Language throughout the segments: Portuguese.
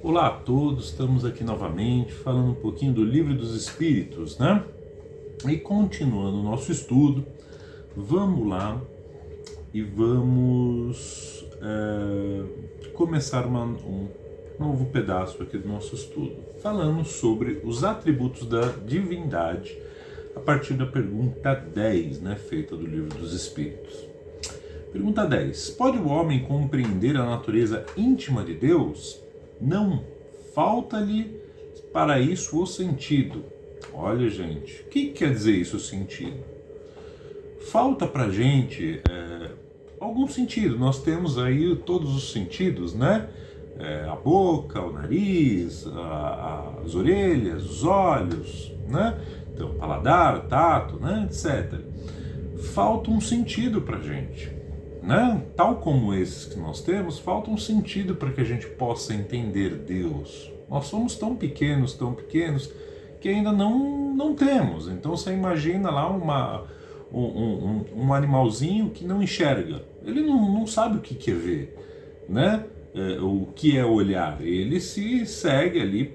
Olá a todos, estamos aqui novamente falando um pouquinho do Livro dos Espíritos, né? E continuando o nosso estudo, vamos lá e vamos começar um novo pedaço aqui do nosso estudo, falando sobre os atributos da divindade, a partir da pergunta 10, né, feita do Livro dos Espíritos. Pergunta 10. Pode o homem compreender a natureza íntima de Deus? Não. Falta-lhe para isso o sentido. Olha, gente, o que quer dizer isso, o sentido? Falta para a gente algum sentido. Nós temos aí todos os sentidos, né? A boca, o nariz, as orelhas, os olhos, né? Então, paladar, tato, né? Etc. Falta um sentido para a gente, né? Tal como esses que nós temos, falta um sentido para que a gente possa entender Deus. Nós somos tão pequenos, que ainda não temos. Então você imagina lá um animalzinho que não enxerga. Ele não sabe o que é ver, né? O que é olhar. Ele se segue ali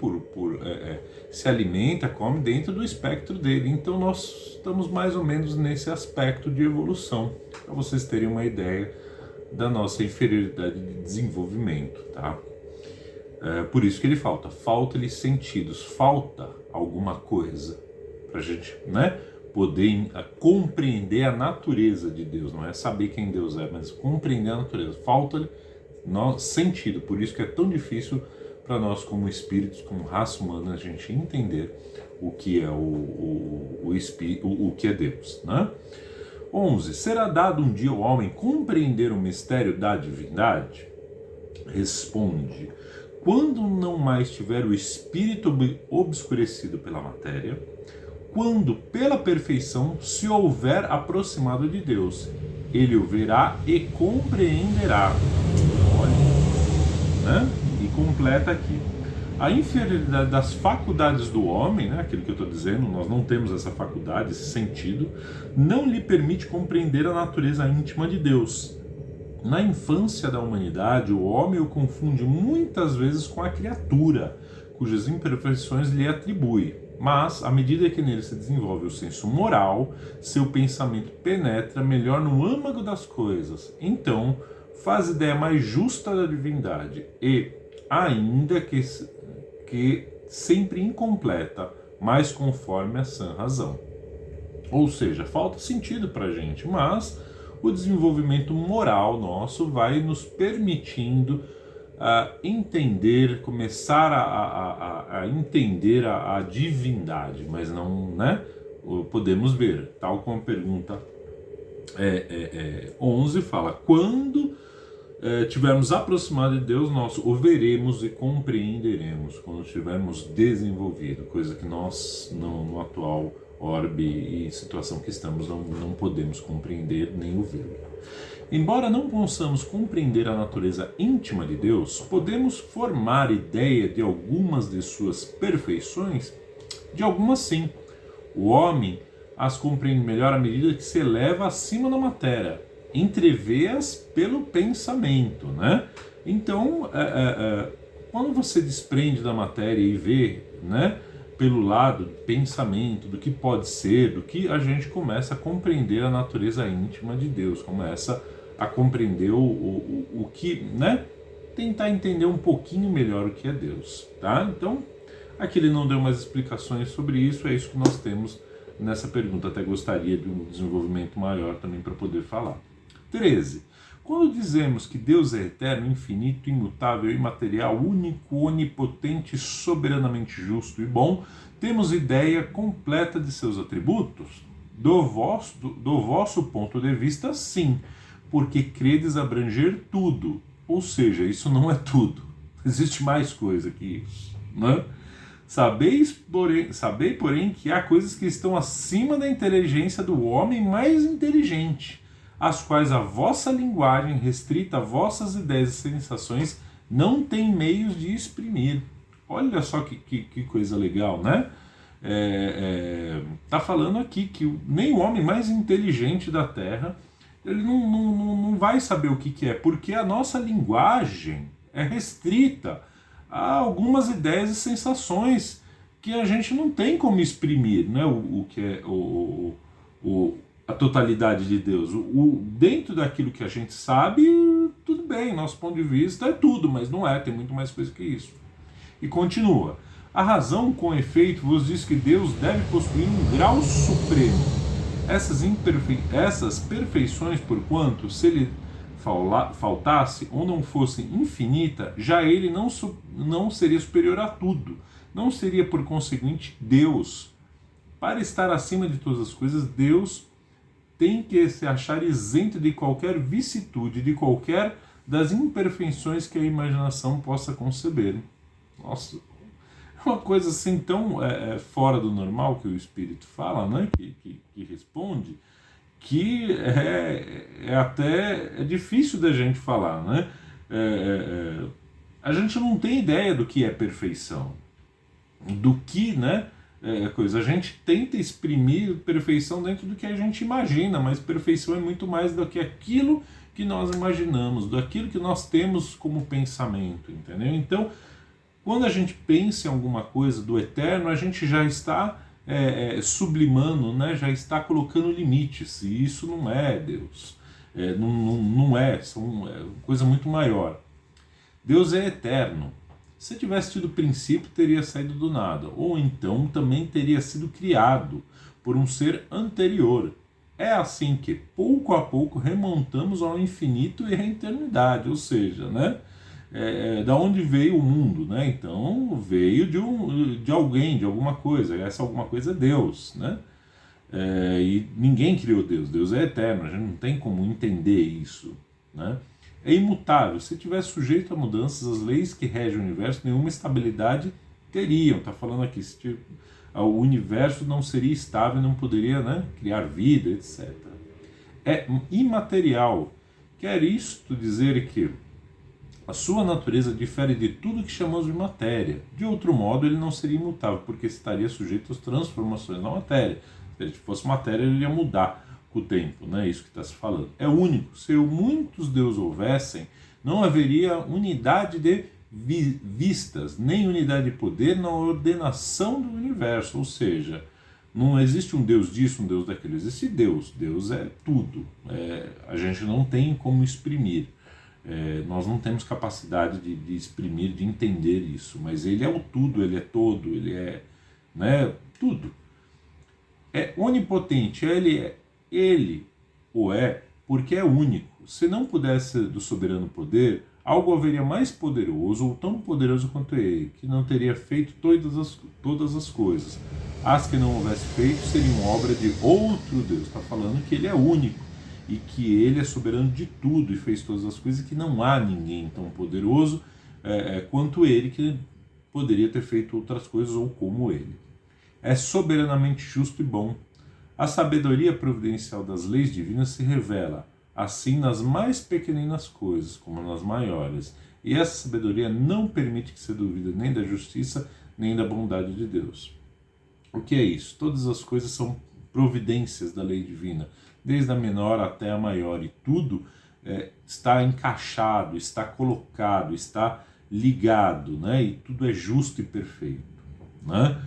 se alimenta, come dentro do espectro dele. Então nós estamos mais ou menos nesse aspecto de evolução, para vocês terem uma ideia da nossa inferioridade de desenvolvimento, tá? Por isso que ele falta-lhe sentidos, falta alguma coisa para a gente, né, poder compreender a natureza de Deus. Não é saber quem Deus é, mas compreender a natureza. Falta-lhe sentido, por isso que é tão difícil para nós como espíritos, como raça humana, a gente entender o que é o que é Deus, né? 11. Será dado um dia ao homem compreender o mistério da divindade? Responde: quando não mais tiver o espírito obscurecido pela matéria, quando pela perfeição se houver aproximado de Deus, ele o verá e compreenderá. Olha, né? E completa aqui: a inferioridade das faculdades do homem, né, aquilo que eu estou dizendo, nós não temos essa faculdade, esse sentido, não lhe permite compreender a natureza íntima de Deus. Na infância da humanidade, o homem o confunde muitas vezes com a criatura, cujas imperfeições lhe atribui. Mas, à medida que nele se desenvolve o senso moral, seu pensamento penetra melhor no âmago das coisas. Então, faz ideia mais justa da divindade e, ainda que sempre incompleta, mas conforme a sã razão. Ou seja, falta sentido para a gente, mas o desenvolvimento moral nosso vai nos permitindo entender, começar a entender a divindade, mas não, né? Podemos ver, tal como a pergunta 11 fala: quando tivermos aproximado de Deus, nós o veremos e compreenderemos, quando tivermos desenvolvido, coisa que nós, no atual orbe e situação que estamos, não podemos compreender nem o ver. Embora não possamos compreender a natureza íntima de Deus, podemos formar ideia de algumas de suas perfeições? De algumas sim. O homem as compreende melhor à medida que se eleva acima da matéria, entrevê-as pelo pensamento, né? Então, quando você desprende da matéria e vê, né, pelo lado do pensamento, do que pode ser, do que a gente começa a compreender a natureza íntima de Deus, começa a compreender o que, né, tentar entender um pouquinho melhor o que é Deus, tá? Então, aqui ele não deu mais explicações sobre isso, é isso que nós temos nessa pergunta. Até gostaria de um desenvolvimento maior também para poder falar. 13. Quando dizemos que Deus é eterno, infinito, imutável, imaterial, único, onipotente, soberanamente justo e bom, temos ideia completa de seus atributos? Do vosso ponto de vista, sim, porque credes abranger tudo. Ou seja, isso não é tudo. Existe mais coisa que isso, né? Sabei, porém, que há coisas que estão acima da inteligência do homem mais inteligente, as quais a vossa linguagem, restrita a vossas ideias e sensações, não tem meios de exprimir. Olha só que coisa legal, né? Tá falando aqui que nem o homem mais inteligente da Terra, ele não vai saber o que é, porque a nossa linguagem é restrita há algumas ideias e sensações que a gente não tem como exprimir, né? O que é a totalidade de Deus. Dentro daquilo que a gente sabe, tudo bem, nosso ponto de vista é tudo, mas não é, tem muito mais coisa que isso. E continua: a razão, com efeito, vos diz que Deus deve possuir um grau supremo. Essas perfeições, porquanto, se ele faltasse ou não fosse infinita, já ele não seria superior a tudo, não seria, por conseguinte, Deus. Para estar acima de todas as coisas, Deus tem que se achar isento de qualquer vicissitude, de qualquer das imperfeições que a imaginação possa conceber. Nossa, é uma coisa assim tão fora do normal que o Espírito fala, né? que responde, que até difícil da gente falar, né? A gente não tem ideia do que é perfeição, do que, né? A gente tenta exprimir perfeição dentro do que a gente imagina, mas perfeição é muito mais do que aquilo que nós imaginamos, daquilo que nós temos como pensamento, entendeu? Então, quando a gente pensa em alguma coisa do eterno, a gente já está sublimando, né? Já está colocando limites, e isso não é Deus, não é coisa muito maior. Deus é eterno. Se tivesse tido princípio, teria saído do nada, ou então também teria sido criado por um ser anterior. É assim que, pouco a pouco, remontamos ao infinito e à eternidade, ou seja, né? Da onde veio o mundo, né? Então veio de alguém, de alguma coisa. Essa alguma coisa é Deus, né? E ninguém criou Deus. Deus é eterno. A gente não tem como entender isso, né? É imutável. Se tivesse sujeito a mudanças, as leis que regem o universo, nenhuma estabilidade teriam. Está falando aqui, o universo não seria estável, não poderia, né, criar vida, etc. É imaterial. Quer isto dizer que a sua natureza difere de tudo que chamamos de matéria. De outro modo, ele não seria imutável, porque estaria sujeito às transformações na matéria. Se ele fosse matéria, ele ia mudar com o tempo, né? Isso que está se falando. É único. Se muitos deuses houvessem, não haveria unidade de vistas, nem unidade de poder na ordenação do universo. Ou seja, não existe um Deus disso, um Deus daquilo. Existe Deus. Deus é tudo. A gente não tem como exprimir. Nós não temos capacidade de exprimir, de entender isso. Mas Ele é o tudo, Ele é todo, Ele é, né, tudo. É onipotente, Ele o é porque é único. Se não pudesse do soberano poder, algo haveria mais poderoso ou tão poderoso quanto ele, que não teria feito todas as coisas. As que não houvesse feito seriam obra de outro Deus. Está falando que ele é único e que ele é soberano de tudo e fez todas as coisas, e que não há ninguém tão poderoso quanto ele, que poderia ter feito outras coisas ou como ele. É soberanamente justo e bom. A sabedoria providencial das leis divinas se revela, assim, nas mais pequeninas coisas, como nas maiores. E essa sabedoria não permite que se duvide nem da justiça, nem da bondade de Deus. O que é isso? Todas as coisas são providências da lei divina, desde a menor até a maior, e tudo está encaixado, está colocado, está ligado, né? E tudo é justo e perfeito, né?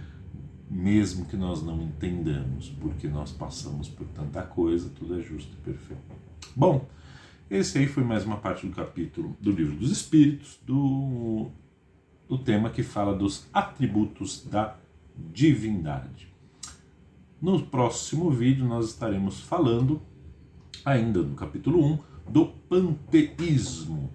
Mesmo que nós não entendamos, porque nós passamos por tanta coisa, tudo é justo e perfeito. Bom, esse aí foi mais uma parte do capítulo do Livro dos Espíritos, do tema que fala dos atributos da divindade. No próximo vídeo nós estaremos falando, ainda no capítulo 1, do panteísmo.